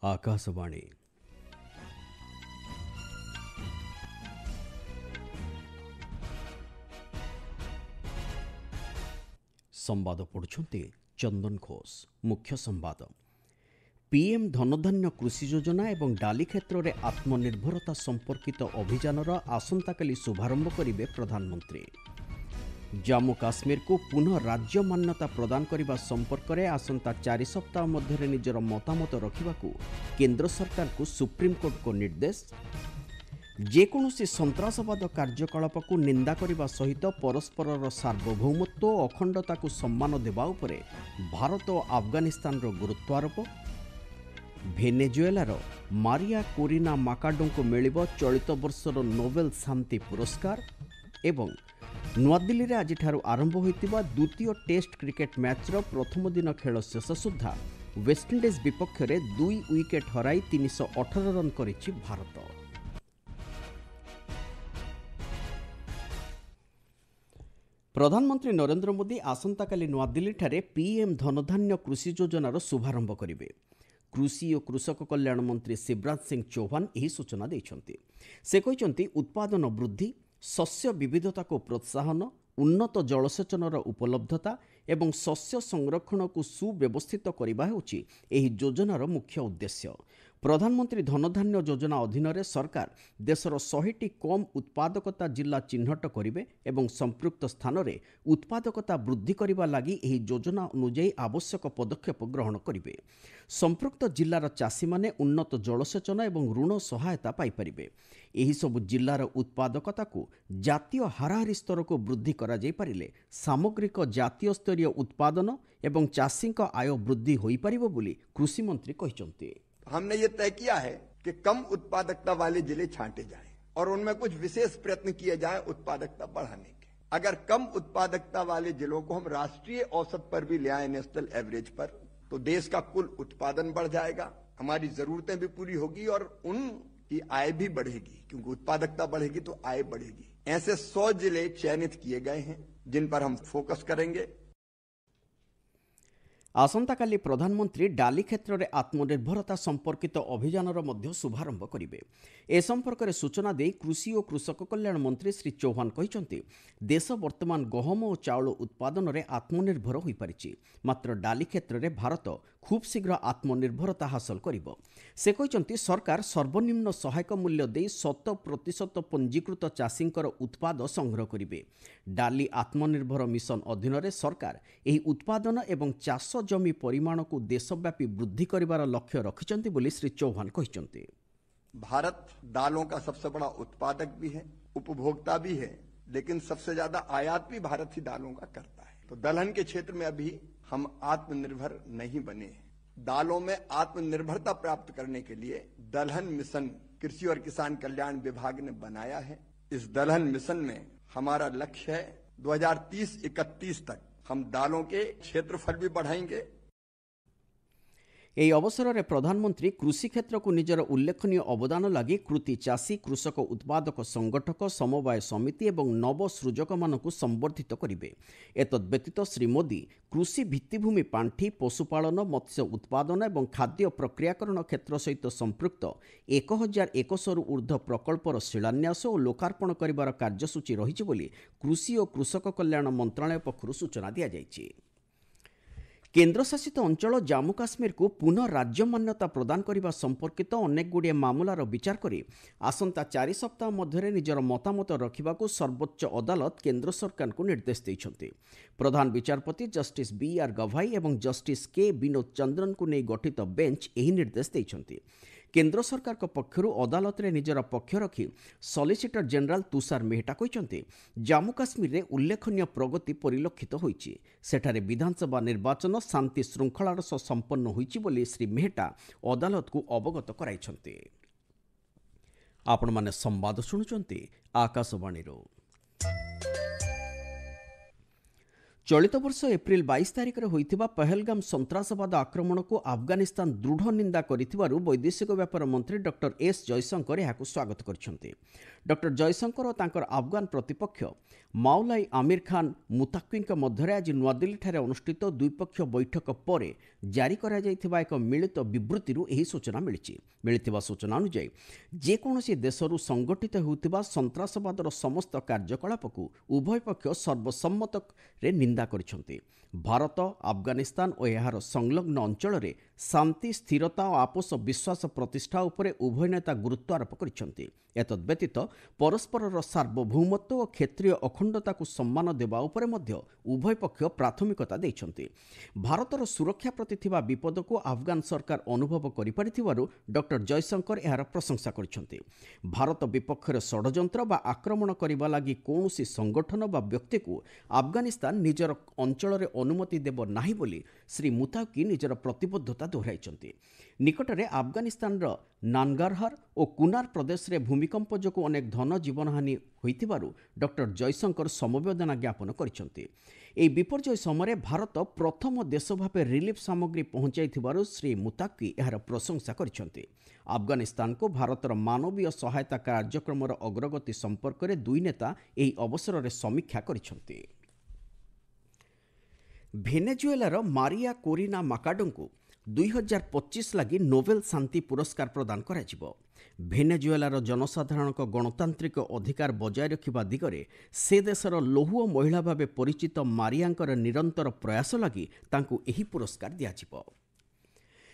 आकाशवाणी संवाद पढ़ुछंती चंदन घोष। मुख्य संवाद पीएम धनधान्य कृषि योजना एवं डाली क्षेत्र में आत्मनिर्भरता संपर्कित अभियानर आसंताकाली शुभारंभ करेंगे प्रधानमंत्री। जम्मू काश्मीर को पुनः राज्य मान्यता प्रदान करने संपर्क में आसंता 4 सप्ताह मध्य निजर मतामत रखा केंद्र सरकार को सुप्रीमकोर्ट को निर्देश। जेकोसी सन्त्रासवाद कार्यकलाप को निंदा करने सहित परस्पर सार्वभौमत्व और अखंडता को सम्मान देवा उपरे भारत और अफगानिस्तान गुरुत्वारोप। भेनेजुएलार मारिया कोरिना माकाडो को मिलिब चलित वर्षर नोबेल शांति पुरस्कार। एवं नुआदिल्ली में आज आरंभ होइतिबा द्वितीय टेस्ट क्रिकेट मैचर प्रथम दिन खेल शेष सुधा वेस्टइंडिज विपक्ष में 2 विकेट हराई 318 रन करिछि भारत। प्रधानमंत्री नरेंद्र मोदी आसंताकाली नुआदिल्ली ठारे पीएम धनधान्य कृषि योजनार शुभारंभ करेंगे। कृषि और कृषक कल्याण मंत्री शिवराज सिंह चौहान यही सूचना देइछन्ति। से कहिछन्ति उत्पादन वृद्धि, शस्य विविधता को प्रोत्साहन, उन्नत जलसेचनर उपलब्धता एवं शस्य संरक्षण को सुव्यवस्थित करने होछि एही योजनार मुख्य उद्देश्य। प्रधानमंत्री धनधान्य योजना अधीन रे सरकार देशर 100टी कम उत्पादकता जिला चिन्हट करिवे एवं संपृक्त स्थान रे उत्पादकता वृद्धि करने लगी एही योजना अनुଯାयी आवश्यक पदक्षेप ग्रहण करिवे। संपृक्त जिलार चाषी माने उन्नत जलसेचन एवं ऋण सहायता पाई परिबे। एही सब जिलार उत्पादकता को जातीय हाराहारी स्तर को वृद्धि करा जाई पारिले सामग्रिक जातीय स्तरीय उत्पादन एवं चाषी आय वृद्धि होई परिबो बोली कृषि मंत्री कहिसंते। हमने ये तय किया है कि कम उत्पादकता वाले जिले छांटे जाएं और उनमें कुछ विशेष प्रयत्न किए जाएं उत्पादकता बढ़ाने के। अगर कम उत्पादकता वाले जिलों को हम राष्ट्रीय औसत पर भी ले आए, नेशनल एवरेज पर, तो देश का कुल उत्पादन बढ़ जाएगा, हमारी जरूरतें भी पूरी होगी और उनकी आय भी बढ़ेगी, क्योंकि उत्पादकता बढ़ेगी तो आय बढ़ेगी। ऐसे 100 जिले चयनित किए गए हैं जिन पर हम फोकस करेंगे। आसंताकाली प्रधानमंत्री डाली क्षेत्र में आत्मनिर्भरता संपर्कित अभियानर मध्य शुभारंभ करेंगे। ए संपर्क में सूचना दे कृषि और कृषक कल्याण मंत्री श्री चौहान कहिसंति देश वर्तमान गहम और चाउल उत्पादन में आत्मनिर्भर हो पारिछि, मात्र डाली क्षेत्र में भारत खूब शीघ्र आत्मनिर्भरता हासिल करिबो। से कहिसंति सरकार सर्वनिम्न सहायक मूल्य दे 100% पंजीकृत चाषींकर उत्पाद संग्रह करिवे। डाली आत्मनिर्भर मिशन अधीन रे सरकार एही उत्पादन एवं चाष जमी परिमाण को देशव्यापी वृद्धि करिवार लक्ष्य रखिचंती बोली श्री चौहान कहिसंती। भारत दालों का सबसे बड़ा उत्पादक भी है, उपभोक्ता भी है, लेकिन सबसे ज्यादा आयात भी भारत ही दालों का करता है। तो दलहन के क्षेत्र में अभी हम आत्मनिर्भर नहीं बने हैं। दालों में आत्मनिर्भरता प्राप्त करने के लिए दलहन मिशन कृषि और किसान कल्याण विभाग ने बनाया है। इस दलहन मिशन में हमारा लक्ष्य है 2030-31 तक हम दालों के क्षेत्रफल भी बढ़ाएंगे। ଏହି ଅବସରରେ ପ୍ରଧାନମନ୍ତ୍ରୀ କୃଷି କ୍ଷେତ୍ରକୁ ନିଜର ଉଲ୍ଲେଖନୀୟ ଅବଦାନ ଲାଗି କୃତି ଚାଷୀ, କୃଷକ ଉତ୍ପାଦକ ସଂଗଠକ, ସମବାୟ ସମିତି ଏବଂ ନବସୃଜକମାନଙ୍କୁ ସମ୍ବର୍ଦ୍ଧିତ କରିବେ। ଏତଦ୍‌ବ୍ୟତୀତ ଶ୍ରୀ ମୋଦି କୃଷି ଭିତ୍ତିଭୂମି ପାଣ୍ଠି, ପଶୁପାଳନ, ମତ୍ସ୍ୟ ଉତ୍ପାଦନ ଏବଂ ଖାଦ୍ୟ ପ୍ରକ୍ରିୟାକରଣ କ୍ଷେତ୍ର ସହିତ ସମ୍ପୃକ୍ତ 1100ରୁ ଉର୍ଦ୍ଧ୍ୱ ପ୍ରକଳ୍ପର ଶିଳାନ୍ୟାସ ଓ ଲୋକାର୍ପଣ କରିବାର କାର୍ଯ୍ୟସୂଚୀ ରହିଛି ବୋଲି କୃଷି ଓ କୃଷକ କଲ୍ୟାଣ ମନ୍ତ୍ରଣାଳୟ ପକ୍ଷରୁ ସୂଚନା ଦିଆଯାଇଛି। केन्द्रशासित अंचल जम्मू काश्मीर को पुनः राज्य मान्यता प्रदान करने संपर्कित अनेक गुड़िए मामलार विचार करी आसंता 4 सप्ताह मध्य निजर मतामत रखा सर्वोच्च अदालत केन्द्र सरकार को निर्देश देइछन्ति। प्रधान विचारपति जस्टिस BR गवाई और जस्टिस के विनोद चंद्रन को नहीं गठित बेंच यही निर्देश देइछन्ति। केन्द्र सरकार पक्षर अदालत रे निजर पक्ष रखी सॉलिसिटर जनरल तुषार मेहटा कहिसंति जम्मू काश्मीर रे उल्लेखनीय प्रगति परिलक्षित होईछि। सेठारे विधानसभा निर्वाचन शांति श्रृंखलार सह संपन्न होईछि बोली श्री मेहटा अदालत को अवगत कराइछन्ति। आपण माने संवाद सुनुचंती आकाशवाणी रो। चलित वर्ष एप्रिल 22 तारिख में होइथिबा पहलगाम सन्त्रासवाद आक्रमण को अफगानिस्तान दृढ़ निंदा करिथिबारु वैदेशिक व्यापार मंत्री डॉक्टर एस जयशंकर यहां स्वागत करछन्ते। ଡକ୍ଟର ଜୟଶଙ୍କର ଓ ତାଙ୍କର ଆଫଗାନ ପ୍ରତିପକ୍ଷ ମାଉଲାଇ ଆମିର ଖାନ୍ ମୁତାକ୍ୱିଙ୍କ ମଧ୍ୟରେ ଆଜି ନୂଆଦିଲ୍ଲୀଠାରେ ଅନୁଷ୍ଠିତ ଦ୍ୱିପକ୍ଷୀୟ ବୈଠକ ପରେ ଜାରି କରାଯାଇଥିବା ଏକ ମିଳିତ ବିବୃତ୍ତିରୁ ଏହି ସୂଚନା ମିଳିଛି। ମିଳିଥିବା ସୂଚନା ଅନୁଯାୟୀ ଯେକୌଣସି ଦେଶରୁ ସଂଗଠିତ ହେଉଥିବା ସନ୍ତାସବାଦର ସମସ୍ତ କାର୍ଯ୍ୟକଳାପକୁ ଉଭୟ ପକ୍ଷ ସର୍ବସମ୍ମତରେ ନିନ୍ଦା କରିଛନ୍ତି। ଭାରତ, ଆଫଗାନିସ୍ତାନ ଓ ଏହାର ସଂଲଗ୍ନ ଅଞ୍ଚଳରେ ଶାନ୍ତି, ସ୍ଥିରତା ଓ ଆପୋଷ ବିଶ୍ୱାସ ପ୍ରତିଷ୍ଠା ଉପରେ ଉଭୟ ନେତା ଗୁରୁତ୍ୱ ଆରୋପ କରିଛନ୍ତି। ଏତଦ୍ବ୍ୟତୀତ ପରସ୍ପରର ସାର୍ବଭୌମତ୍ୱ ଓ କ୍ଷେତ୍ରୀୟ ଅଖଣ୍ଡତାକୁ ସମ୍ମାନ ଦେବା ଉପରେ ମଧ୍ୟ ଉଭୟ ପକ୍ଷ ପ୍ରାଥମିକତା ଦେଇଛନ୍ତି। ଭାରତର ସୁରକ୍ଷା ପ୍ରତି ଥିବା ବିପଦକୁ ଆଫଗାନ ସରକାର ଅନୁଭବ କରିପାରିଥିବାରୁ ଡକ୍ଟର ଜୟଶଙ୍କର ଏହାର ପ୍ରଶଂସା କରିଛନ୍ତି। ଭାରତ ବିପକ୍ଷରେ ଷଡ଼ଯନ୍ତ୍ର ବା ଆକ୍ରମଣ କରିବା ଲାଗି କୌଣସି ସଂଗଠନ ବା ବ୍ୟକ୍ତିକୁ ଆଫଗାନିସ୍ତାନ ନିଜର ଅଞ୍ଚଳରେ ଅନୁମତି ଦେବ ନାହିଁ ବୋଲି ଶ୍ରୀ ମୁତାଉକି ନିଜର ପ୍ରତିବଦ୍ଧତା ଦୋହରାଇଛନ୍ତି। ନିକଟରେ ଆଫଗାନିସ୍ତାନର ନାନଗାରହାର ଓ କୁନାର ପ୍ରଦେଶରେ ଭୂମିକମ୍ପ ଯୋଗୁଁ ଅନେକ ଧନ ଜୀବନହାନି ହୋଇଥିବାରୁ ଡକ୍ଟର ଜୟଶଙ୍କର ସମବେଦନା ଜ୍ଞାପନ କରିଛନ୍ତି। ଏହି ବିପର୍ଯ୍ୟୟ ସମୟରେ ଭାରତ ପ୍ରଥମ ଦେଶ ଭାବେ ରିଲିଫ୍ ସାମଗ୍ରୀ ପହଞ୍ଚାଇଥିବାରୁ ଶ୍ରୀ ମୁତାକ୍ୱି ଏହାର ପ୍ରଶଂସା କରିଛନ୍ତି। ଆଫଗାନିସ୍ତାନକୁ ଭାରତର ମାନବୀୟ ସହାୟତା କାର୍ଯ୍ୟକ୍ରମର ଅଗ୍ରଗତି ସମ୍ପର୍କରେ ଦୁଇ ନେତା ଏହି ଅବସରରେ ସମୀକ୍ଷା କରିଛନ୍ତି। ଭେନେଜୁଏଲାର ମାରିଆ କୋରିନା ମାକାଡୋଙ୍କୁ 2025 ଲାଗି ନୋବେଲ ଶାନ୍ତି ପୁରସ୍କାର ପ୍ରଦାନ କରାଯିବ। ଭେନେଜୁଏଲାର ଜନସାଧାରଣଙ୍କ ଗଣତାନ୍ତ୍ରିକ ଅଧିକାର ବଜାୟ ରଖିବା ଦିଗରେ ସେ ଦେଶର ଲୌହ ମହିଳା ଭାବେ ପରିଚିତ ମାରିଆଙ୍କର ନିରନ୍ତର ପ୍ରୟାସ ଲାଗି ତାଙ୍କୁ ଏହି ପୁରସ୍କାର ଦିଆଯିବ।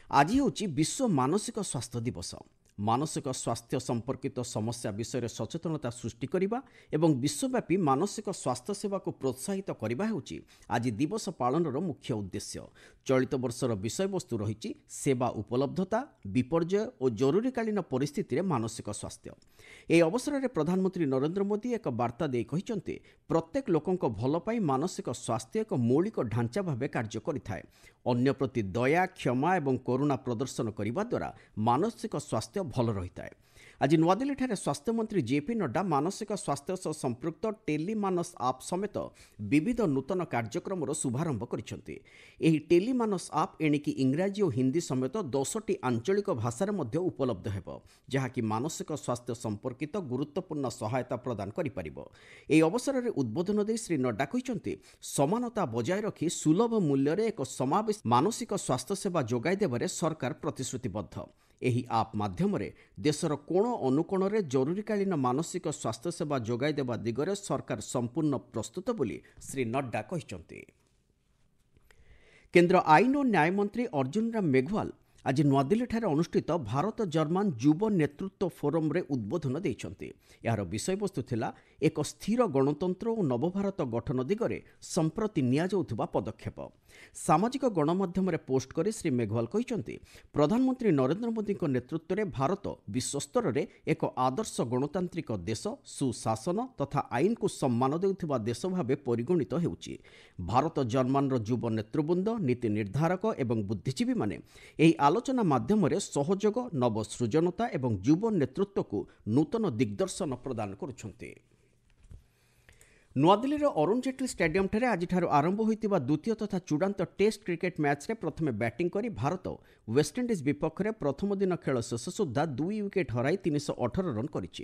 ଆଜି ହେଉଛି ବିଶ୍ୱ ମାନସିକ ସ୍ୱାସ୍ଥ୍ୟ ଦିବସ। ମାନସିକ ସ୍ୱାସ୍ଥ୍ୟ ସମ୍ପର୍କିତ ସମସ୍ୟା ବିଷୟରେ ସଚେତନତା ସୃଷ୍ଟି କରିବା ଏବଂ ବିଶ୍ୱବ୍ୟାପୀ ମାନସିକ ସ୍ୱାସ୍ଥ୍ୟ ସେବାକୁ ପ୍ରୋତ୍ସାହିତ କରିବା ହେଉଛି ଆଜି ଦିବସ ପାଳନର ମୁଖ୍ୟ ଉଦ୍ଦେଶ୍ୟ। ଚଳିତ ବର୍ଷର ବିଷୟବସ୍ତୁ ରହିଛି ସେବା ଉପଲବ୍ଧତା, ବିପର୍ଯ୍ୟୟ ଓ ଜରୁରୀକାଳୀନ ପରିସ୍ଥିତିରେ ମାନସିକ ସ୍ୱାସ୍ଥ୍ୟ। ଏହି ଅବସରରେ ପ୍ରଧାନମନ୍ତ୍ରୀ ନରେନ୍ଦ୍ର ମୋଦି ଏକ ବାର୍ତ୍ତା ଦେଇ କହିଛନ୍ତି, ପ୍ରତ୍ୟେକ ଲୋକଙ୍କ ଭଲ ପାଇଁ ମାନସିକ ସ୍ୱାସ୍ଥ୍ୟ ଏକ ମୌଳିକ ଢାଞ୍ଚା ଭାବେ କାର୍ଯ୍ୟ କରିଥାଏ। ଅନ୍ୟ ପ୍ରତି ଦୟା, କ୍ଷମା ଏବଂ କରୁଣା ପ୍ରଦର୍ଶନ କରିବା ଦ୍ୱାରା ମାନସିକ ସ୍ୱାସ୍ଥ୍ୟ ଭଲ ରହିଥାଏ। ଆଜି ନୂଆଦିଲ୍ଲୀଠାରେ ସ୍ୱାସ୍ଥ୍ୟମନ୍ତ୍ରୀ ଜେପି ନଡ୍ଡା ମାନସିକ ସ୍ୱାସ୍ଥ୍ୟ ସହ ସମ୍ପୃକ୍ତ ଟେଲିମାନସ ଆପ୍ ସମେତ ବିବିଧ ନୂତନ କାର୍ଯ୍ୟକ୍ରମର ଶୁଭାରମ୍ଭ କରିଛନ୍ତି। ଏହି ଟେଲିମାନସ ଆପ୍ ଏଣିକି ଇଂରାଜୀ ଓ ହିନ୍ଦୀ ସମେତ 10ଟି ଆଞ୍ଚଳିକ ଭାଷାରେ ମଧ୍ୟ ଉପଲବ୍ଧ ହେବ, ଯାହାକି ମାନସିକ ସ୍ୱାସ୍ଥ୍ୟ ସମ୍ପର୍କିତ ଗୁରୁତ୍ୱପୂର୍ଣ୍ଣ ସହାୟତା ପ୍ରଦାନ କରିପାରିବ। ଏହି ଅବସରରେ ଉଦ୍ବୋଧନ ଦେଇ ଶ୍ରୀ ନଡ୍ଡା କହିଛନ୍ତି, ସମାନତା ବଜାୟ ରଖି ସୁଲଭ ମୂଲ୍ୟରେ ଏକ ସମାବେଶୀ ମାନସିକ ସ୍ୱାସ୍ଥ୍ୟ ସେବା ଯୋଗାଇ ଦେବାରେ ସରକାର ପ୍ରତିଶ୍ରୁତିବଦ୍ଧ। ଏହି ଆପ୍ ମାଧ୍ୟମରେ ଦେଶର କୋଣ ଅନୁକୋଣରେ ଜରୁରୀକାଳୀନ ମାନସିକ ସ୍ୱାସ୍ଥ୍ୟ ସେବା ଯୋଗାଇ ଦେବା ଦିଗରେ ସରକାର ସମ୍ପୂର୍ଣ୍ଣ ପ୍ରସ୍ତୁତ ବୋଲି ଶ୍ରୀ ନଡ୍ଡା କହିଛନ୍ତି। କେନ୍ଦ୍ର ଆଇନ ଓ ନ୍ୟାୟ ମନ୍ତ୍ରୀ ଅର୍ଜୁନ ରାମ ମେଘୱାଲ ଆଜି ନୂଆଦିଲ୍ଲୀଠାରେ ଅନୁଷ୍ଠିତ ଭାରତ ଜର୍ମାନ ଯୁବ ନେତୃତ୍ୱ ଫୋରମରେ ଉଦ୍ବୋଧନ ଦେଇଛନ୍ତି। ଏହାର ବିଷୟବସ୍ତୁ ଥିଲା ଏକ ସ୍ଥିର ଗଣତନ୍ତ୍ର ଓ ନବଭାରତ ଗଠନ ଦିଗରେ ସମ୍ପ୍ରତି ନିଆଯାଉଥିବା ପଦକ୍ଷେପ। ସାମାଜିକ ଗଣମାଧ୍ୟମରେ ପୋଷ୍ଟ କରି ଶ୍ରୀ ମେଘୱାଲ କହିଛନ୍ତି, ପ୍ରଧାନମନ୍ତ୍ରୀ ନରେନ୍ଦ୍ର ମୋଦିଙ୍କ ନେତୃତ୍ୱରେ ଭାରତ ବିଶ୍ୱସ୍ତରରେ ଏକ ଆଦର୍ଶ ଗଣତାନ୍ତ୍ରିକ ଦେଶ, ସୁଶାସନ ତଥା ଆଇନକୁ ସମ୍ମାନ ଦେଉଥିବା ଦେଶ ଭାବେ ପରିଗଣିତ ହେଉଛି। ଭାରତ ଜର୍ମାନର ଯୁବ ନେତୃବୃନ୍ଦ, ନୀତି ନିର୍ଦ୍ଧାରକ ଏବଂ ବୁଦ୍ଧିଜୀବୀମାନେ ଏହି ଆଲୋଚନା ମାଧ୍ୟମରେ ସହଯୋଗ, ନବସୃଜନତା ଏବଂ ଯୁବ ନେତୃତ୍ୱକୁ ନୂତନ ଦିଗ୍ଦର୍ଶନ ପ୍ରଦାନ କରୁଛନ୍ତି। ନୂଆଦିଲ୍ଲୀର ଅରୁଣ ଜେଟଲୀ ଷ୍ଟାଡିୟମଠାରେ ଆଜିଠାରୁ ଆରମ୍ଭ ହୋଇଥିବା ଦ୍ୱିତୀୟ ତଥା ଚୂଡ଼ାନ୍ତ ଟେଷ୍ଟ କ୍ରିକେଟ୍ ମ୍ୟାଚ୍ରେ ପ୍ରଥମେ ବ୍ୟାଟିଂ କରି ଭାରତ ୱେଷ୍ଟଇଣ୍ଡିଜ୍ ବିପକ୍ଷରେ ପ୍ରଥମ ଦିନ ଖେଳ ଶେଷ ସୁଦ୍ଧା 2 ୱିକେଟ୍ ହରାଇ 318 ରନ୍ କରିଛି।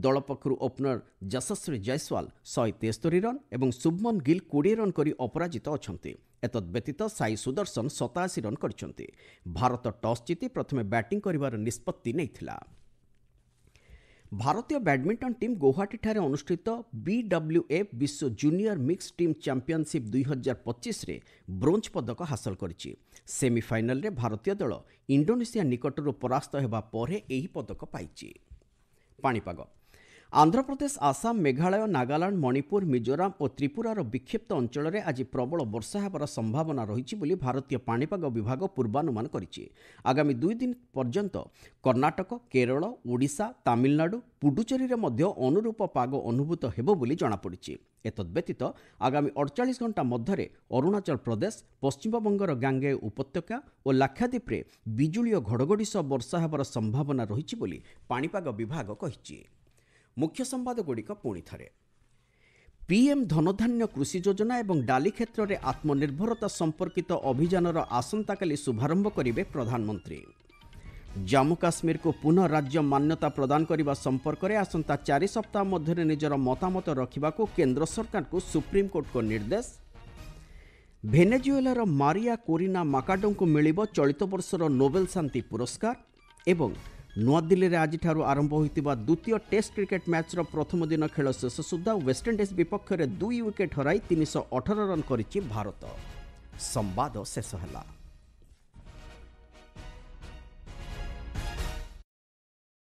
ଦଳ ପକ୍ଷରୁ ଓପନର ଯଶସ୍ୱୀ ଜୟସ୍ୱାଲ 173 ରନ୍ ଏବଂ ଶୁଭମନ ଗିଲ୍ 20 ରନ୍ କରି ଅପରାଜିତ ଅଛନ୍ତି। ଏତଦ୍ବ୍ୟତୀତ ସାଇ ସୁଦର୍ଶନ 87 ରନ୍ କରିଛନ୍ତି। ଭାରତ ଟସ୍ ଜିତି ପ୍ରଥମେ ବ୍ୟାଟିଂ କରିବାର ନିଷ୍ପତ୍ତି ନେଇଥିଲା। ଭାରତୀୟ ବ୍ୟାଡମିଣ୍ଟନ ଟିମ୍ ଗୌହାଟୀଠାରେ ଅନୁଷ୍ଠିତ BWF ବିଶ୍ୱ ଜୁନିୟର ମିକ୍ସ ଟିମ୍ ଚାମ୍ପିୟନସିପ୍ 2025ରେ ବ୍ରୋଞ୍ଜ ପଦକ ହାସଲ କରିଛି। ସେମିଫାଇନାଲରେ ଭାରତୀୟ ଦଳ ଇଣ୍ଡୋନେସିଆ ନିକଟରୁ ପରାସ୍ତ ହେବା ପରେ ଏହି ପଦକ ପାଇଛି। ପାଣିପାଗ। ଆନ୍ଧ୍ରପ୍ରଦେଶ, ଆସାମ, ମେଘାଳୟ, ନାଗାଲାଣ୍ଡ, ମଣିପୁର, ମିଜୋରାମ ଓ ତ୍ରିପୁରାର ବିକ୍ଷିପ୍ତ ଅଞ୍ଚଳରେ ଆଜି ପ୍ରବଳ ବର୍ଷା ହେବାର ସମ୍ଭାବନା ରହିଛି ବୋଲି ଭାରତୀୟ ପାଣିପାଗ ବିଭାଗ ପୂର୍ବାନୁମାନ କରିଛି। ଆଗାମୀ 2 ଦିନ ପର୍ଯ୍ୟନ୍ତ କର୍ଣ୍ଣାଟକ, କେରଳ, ଓଡ଼ିଶା, ତାମିଲନାଡୁ, ପୁଡୁଚେରୀରେ ମଧ୍ୟ ଅନୁରୂପ ପାଗ ଅନୁଭୂତ ହେବ ବୋଲି ଜଣାପଡ଼ିଛି। ଏତଦ୍ବ୍ୟତୀତ ଆଗାମୀ 48 ଘଣ୍ଟା ମଧ୍ୟରେ ଅରୁଣାଚଳ ପ୍ରଦେଶ, ପଶ୍ଚିମବଙ୍ଗର ଗାଙ୍ଗେୟ ଉପତ୍ୟକା ଓ ଲାକ୍ଷାଦ୍ୱୀପରେ ବିଜୁଳି ଓ ଘଡ଼ଘଡ଼ି ସହ ବର୍ଷା ହେବାର ସମ୍ଭାବନା ରହିଛି ବୋଲି ପାଣିପାଗ ବିଭାଗ କହିଛି। ମୁଖ୍ୟ ସମ୍ବାଦଗୁଡ଼ିକ ପୁଣି ଥରେ। ପିଏମ୍ ଧନଧାନ୍ୟ କୃଷି ଯୋଜନା ଏବଂ ଡାଲି କ୍ଷେତ୍ରରେ ଆତ୍ମନିର୍ଭରତା ସମ୍ପର୍କିତ ଅଭିଯାନର ଆସନ୍ତାକାଲି ଶୁଭାରମ୍ଭ କରିବେ ପ୍ରଧାନମନ୍ତ୍ରୀ। जम्मू काश्मीर को पुनः राज्य मान्यता प्रदान करने संपर्क में आसंता 4 सप्ताह मध्य निजर मतामत रखा केंद्र सरकार को सुप्रीम कोर्ट को निर्देश। भेनेजुएलार मारिया कोरिना माकाडो को मिलिब चलित वर्षर नोबेल शांति पुरस्कार। एवं नुआदिल्ली में आज आरंभ होता द्वितीय टेस्ट क्रिकेट मैच प्रथम दिन खेल शेष सुधा वेस्टइंडिज विपक्ष में 2 विकेट हराई 318 रन करिछि भारत। संवाद शेष होला।